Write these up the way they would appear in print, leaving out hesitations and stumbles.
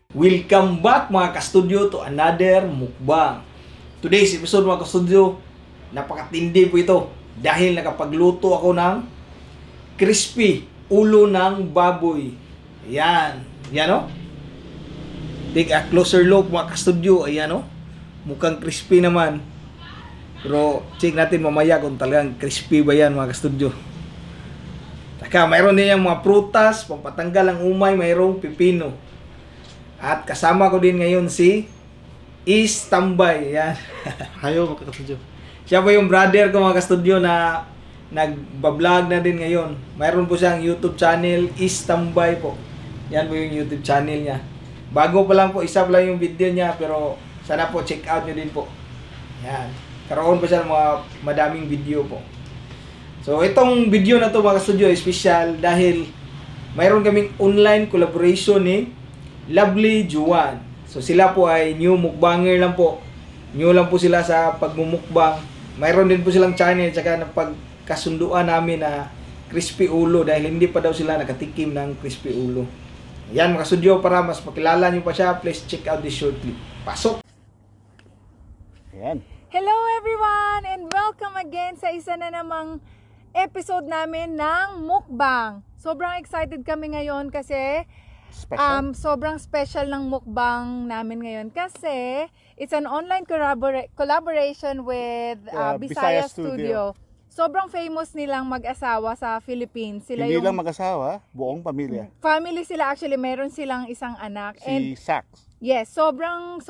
Welcome back mga ka-studio to another mukbang. Today's episode mga ka-studio, napakatindi po ito dahil nakapagluto ako ng crispy ulo ng baboy. Ayan, yan o. Take a closer look mga ka-studio. Ayan o, mukhang crispy naman. Pero check natin mamaya kung talagang crispy ba yan mga ka-studio. Saka mayroon din yung mga prutas, pampatanggal ang umay, mayroong pipino. At kasama ko din ngayon si Is Tambay. Yan. Hayo mga ka-studio. Siya po yung brother ko mga ka-studio na nagbablog na din ngayon. Mayroon po siyang YouTube channel, Is Tambay po. Yan po yung YouTube channel niya. Bago pa lang po, isa pa lang yung video niya, pero sana po check out nyo din po. Yan. Karoon pa siya ng mga madaming video po. So itong video na to mga ka-studio special dahil mayroon kaming online collaboration ni Lovely Juan. So sila po ay new mukbanger lang po. New lang po sila sa pagmumukbang. Mayroon din po silang channel tsaka napagkasunduan namin na crispy ulo dahil hindi pa daw sila nakatikim ng crispy ulo. Yan mga studio, para mas makilala nyo pa siya, please check out this short clip. Pasok! Ayan. Hello everyone and welcome again sa isa na namang episode namin ng mukbang. Sobrang excited kami ngayon kasi Special. sobrang special ng mukbang namin ngayon kasi it's an online collaboration with Bisaya Studio. Sobrang famous nilang mag-asawa sa Philippines. Sila Hindi yung lang mag-asawa, buong pamilya. family sila, actually meron silang isang anak. Si Sax. Yes, sobrang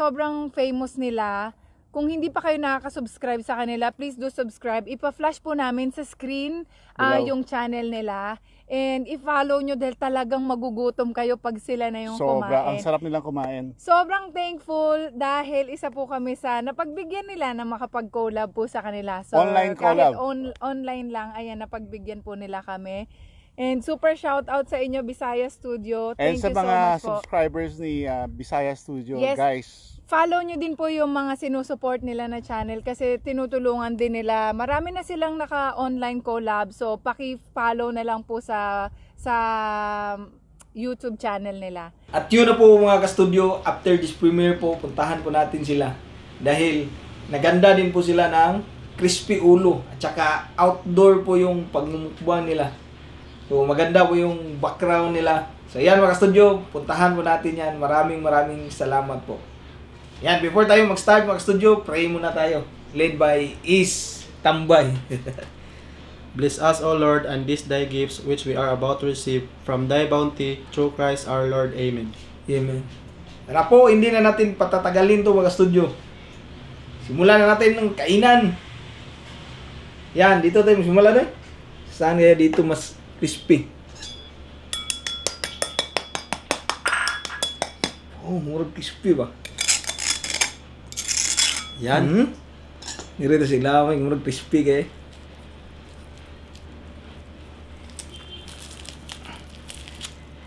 famous nila. Kung hindi pa kayo nakaka-subscribe sa kanila, please do subscribe. Ipa-flash po namin sa screen Below. yung channel nila. And i-follow nyo dahil talagang magugutom kayo pag sila na yung Sobra. Ang kumain. sarap nilang kumain. Sobrang thankful dahil isa po kami sa napagbigyan nila na makapag-collab po sa kanila. So, Online collab. Kahit online lang, ayan, napagbigyan po nila kami. And super shout out sa inyo, Bisaya Studio. And Thank sa you so mga much po. subscribers ni Bisaya Studio, Yes. guys. Follow nyo din po yung mga sinusupport nila na channel kasi tinutulungan din nila. Marami na silang naka-online collab. So, paki-follow na lang po sa YouTube channel nila. At yun na po mga ka-studio, after this premiere po, puntahan po natin sila. Dahil naganda din po sila ng crispy ulo. At saka outdoor po yung pagmumukbang nila. So maganda po yung background nila. So yan mga ka-studio, puntahan po natin yan. Maraming salamat po. Yan, before tayo mag-start mga ka-studio, pray muna tayo. Led by Is Tambay. Bless us, O Lord, and this thy gifts which we are about to receive from thy bounty through Christ our Lord. Amen. Amen. Tara po, hindi na natin patatagalin to mga studio. Simulan na natin ng kainan. Yan, dito tayo simula doon. Saan kaya dito mas crispy? Oh, murag crispy ba? Yan. Nirito sila, may murag crispy kaya.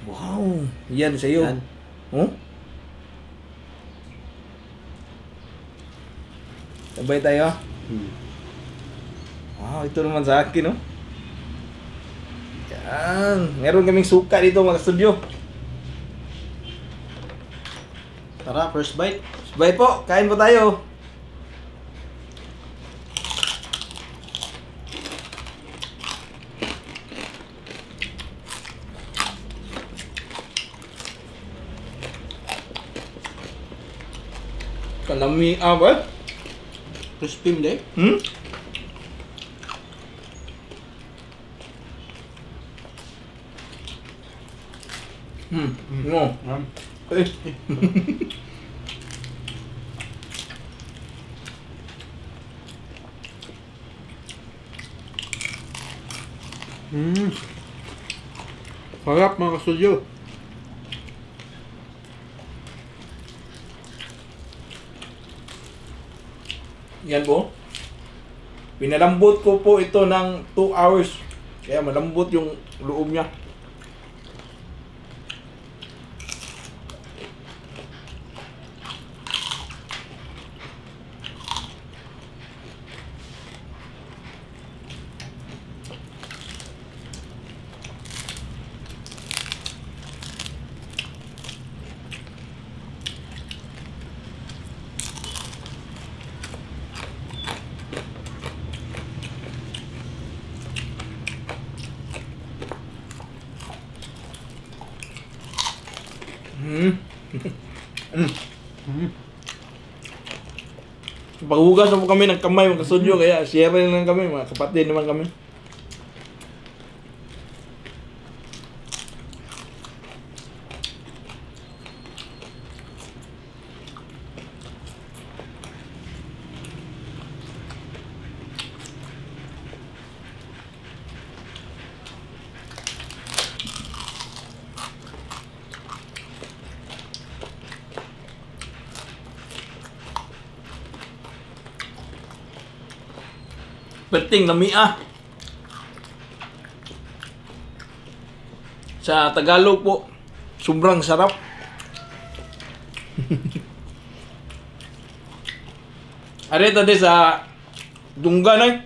Wow, yan sa'yo. Yan. Oh? Sabay tayo. Wow, ito naman sa akin, no? Yan. Meron kaming suka dito, mga studio. Tara, first bite. Sabay po, kain po tayo. Kalami, ba? Crispy hindi. Hmm? No. Eh. Sarap mga ka-studio. Yan po. Pinalambot ko po ito ng 2 hours. Kaya malambot yung loob niya. Paghugas na po kami ng kamay mga studio, kaya share lang kami, mga kapatid naman kami. Perting lamia. Sa Tagalog po, sobrang sarap. Are tadi sa Dunggan ay.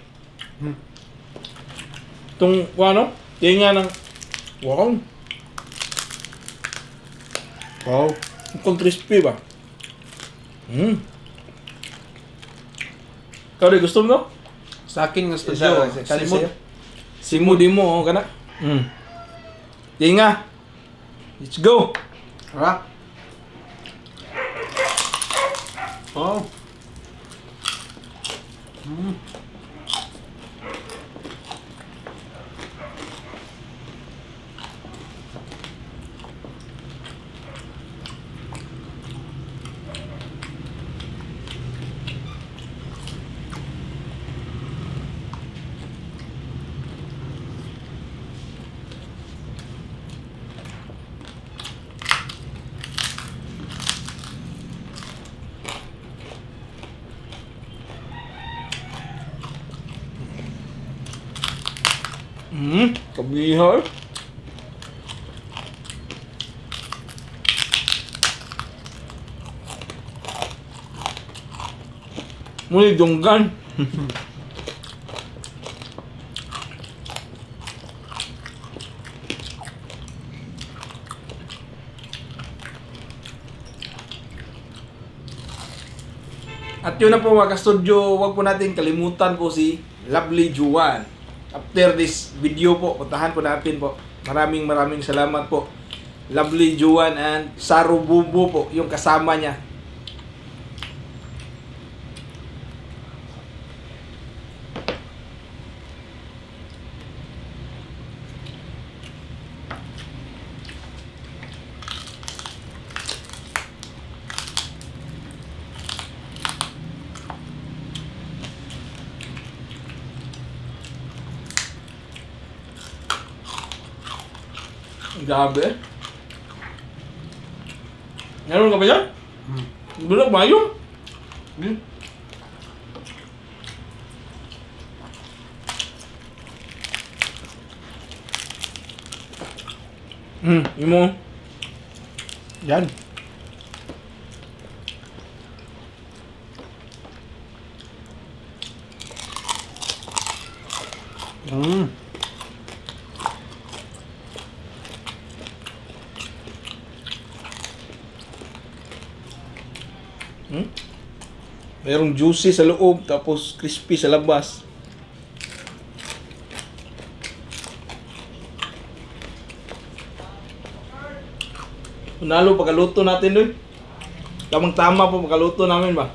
Tung ano? Tinga ng wow. Wow, kung crispy ba? Kau rin gusto mo? Sa akin nga studio, Simod. Simod di mo, kana? Tinga. Let's go. Harap. Oh. Kabihar. Muli Dunggan. At yun na po mga ka-studio, huwag po natin kalimutan po si Lovely Juan. After this video po, puntahan po natin po. Maraming salamat po. Lovely Juan and Saru Bubu po, yung kasama niya. Grabe. Meron ka ba yan? Bulak ba yun? Yun mo. Yan. Merong juicy sa loob, tapos crispy sa labas. Unalo pagkaluto natin doy. Tamang-tama po pagkaluto namin ba?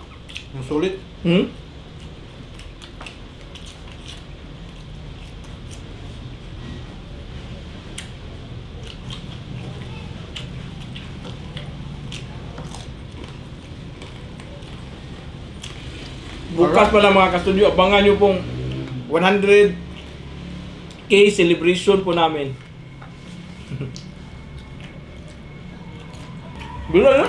Ang sulit. Bukas pala mga ka-studio, abangan nyo pong 100K celebration po namin. Bila na?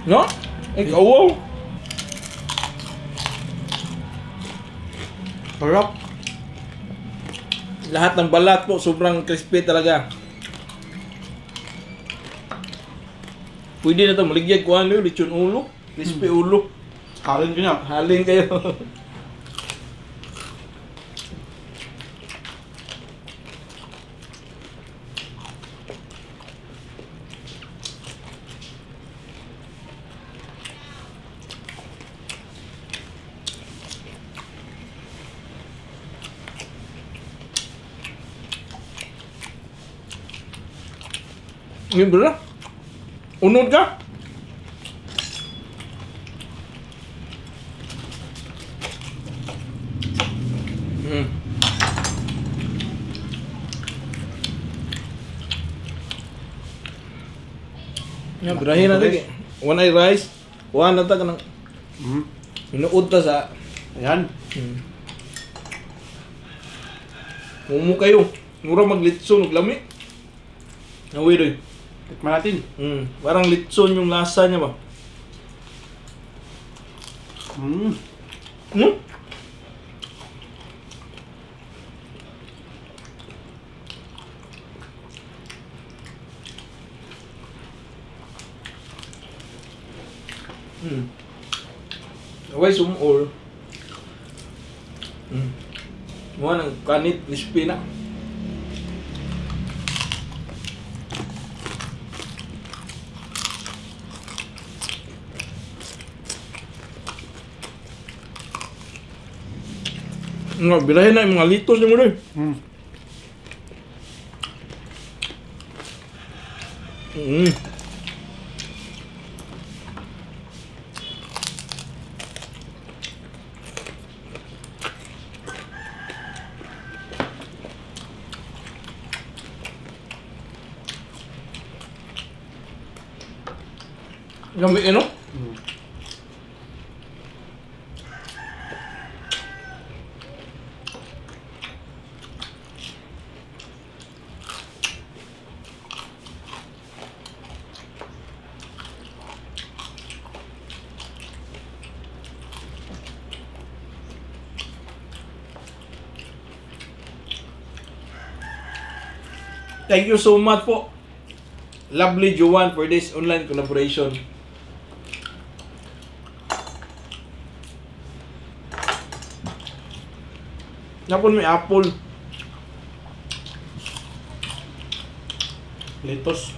No? Ikaw wow. Harap. Lahat ng balat po, sobrang crispy talaga. Pwede na ito, maligyag ko ano, lechon ulo. Crispy ulo. Halin ko niya. Halin kayo. Hindi ba? Unod ka? Mm. Yan, birahin na lagi. One eye rice. One na ta ka ng inuod ta sa... Ayan. Mumu kayo. Mura maglitson, lami. Nawi doy. Tikman natin. Parang litson yung lasa niya ba? Mm. Hmm? Away sumol. Mo nang kanit crispy na. Nga, birahin na yung mga litos niyo mo doy. Gamit ano? Thank you so much po, Lovely Juan, for this online collaboration. Napon may apple. Litos.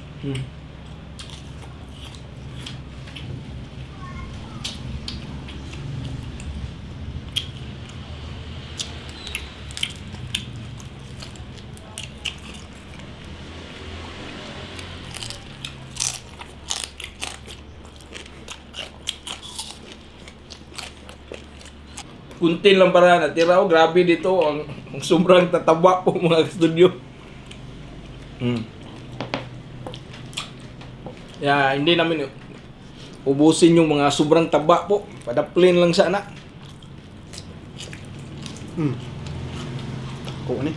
Kunti lang para natira ko. Grabe dito. Ang sobrang tataba po mga studio. Yeah, hindi namin ubusin yung mga sobrang taba po. Padaplin lang sana. Kung ano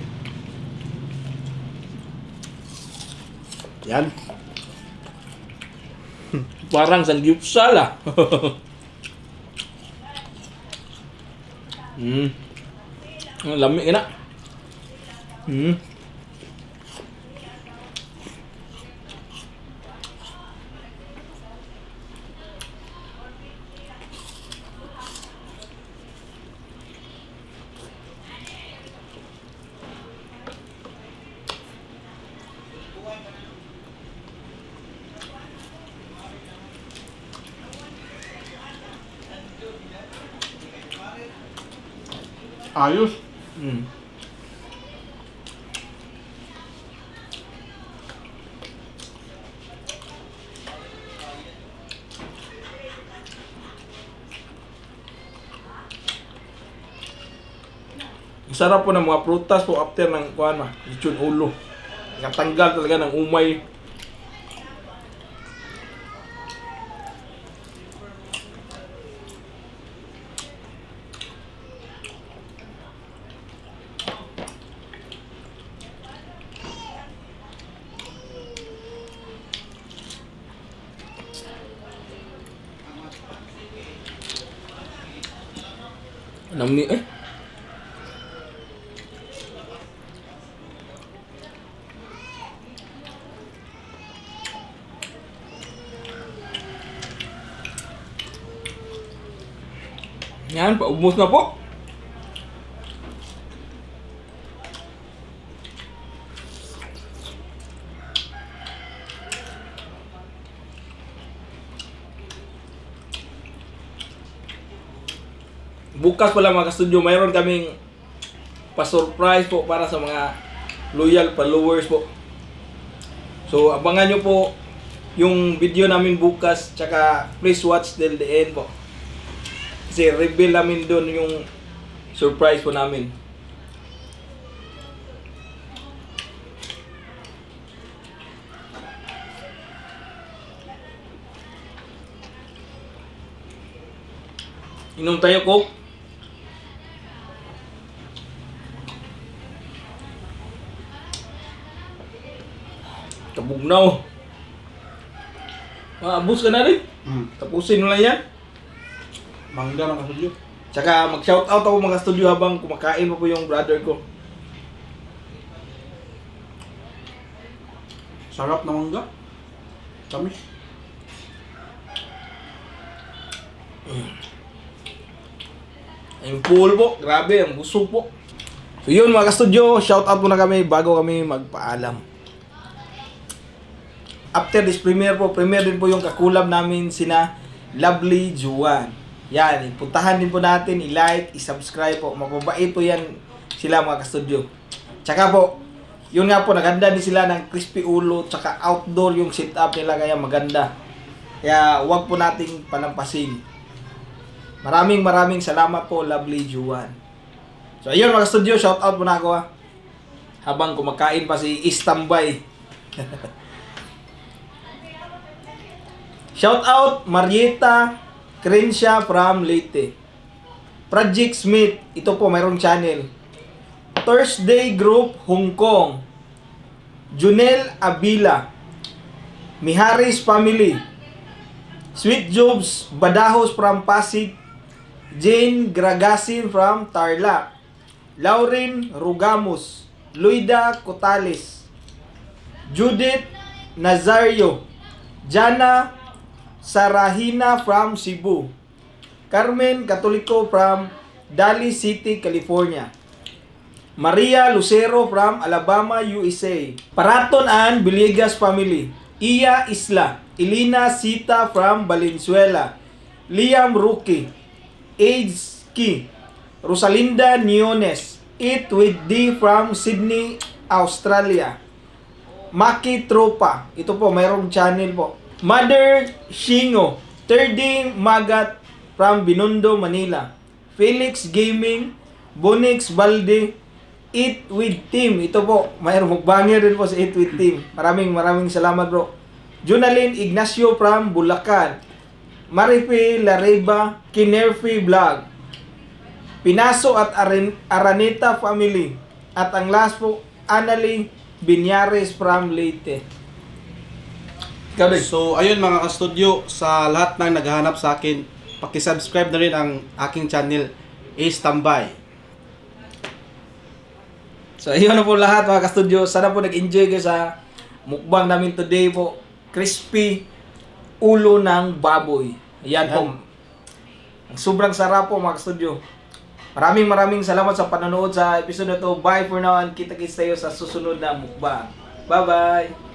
Yan. Parang sangyupsal ah. Ang lami ka na. Ayos. Sarap po ng mga prutas po after ng kuhan ma, lechon ulo. Nakatanggal talaga ng umay. Nami eh. Yan, paubos na po. Bukas pala mga ka-studio, mayroon kaming pa-surprise po para sa mga loyal followers po. So, abangan nyo po yung video namin bukas. Tsaka, please watch till the end po. Kasi reveal namin doon yung surprise po namin. Inom tayo, Coke. Kabugnaw. Maabos ka na rin. Tapusin mo lang yan. Mangga ng kastudyo. Tsaka mag-shoutout ako mga studio habang kumakain pa po yung brother ko. Sarap na mangga. Tamis. Yung pool po, grabe, ang busog po. So yun mga ka-studio, shoutout muna kami bago kami magpaalam. After this premiere din po yung kakulab namin sina Lovely Juan. Yan, puntahan din po natin, i-like, i-subscribe po. Mapabait po yan sila mga ka-studio. Tsaka po, yun nga po, naganda din sila ng crispy ulo, tsaka outdoor yung setup nila, kaya maganda. Kaya wag po nating palampasin. Maraming salamat po, Lovely Juan. So ayun mga studio, shout out muna ako habang kumakain pa si Istambay. Shout out Marieta Crenshaw from Leyte. Project Smith, ito po mayroong channel. Thursday Group Hong Kong. Junel Abila. Miharis Family. Sweet Jobs Badahos from Pasig. Jane Gragasin from Tarlac. Lauren Rugamos. Luida Cotales. Judith Nazario. Jana Sarahina from Cebu. Carmen Catolico from Daly City, California. Maria Lucero from Alabama, USA. Paraton and Villegas family. Iya Isla. Elena Sita from Valenzuela. Liam Ruki. AIDS Ki. Rosalinda Niones. Eat with D from Sydney, Australia. Maki Tropa. Ito po, mayroong channel po. Mother Shingo. Terding Magat from Binondo, Manila. Felix Gaming. Bonix Balde. Eat with Team. Ito po, mayroong mukbanger din po sa Eat with Team. Maraming salamat bro. Junalyn Ignacio from Bulacan. Marife Lareba Kinerfi Vlog. Pinaso at Araneta family. At ang last po, Annalie Binyares from Leyte. Ikaw din. So, ayun mga ka-studio, sa lahat ng naghahanap sa akin, paki-subscribe na rin ang aking channel, Ace Tambay. So, ayun na po lahat mga ka-studio. Sana po nag-enjoy kayo sa mukbang namin today po. Crispy ulo ng baboy. Ayan po. Ang sobrang sarap po mga ka-studio. Maraming salamat sa panonood sa episode na to. Bye for now and kita-kits tayo sa susunod na mukbang. Bye-bye!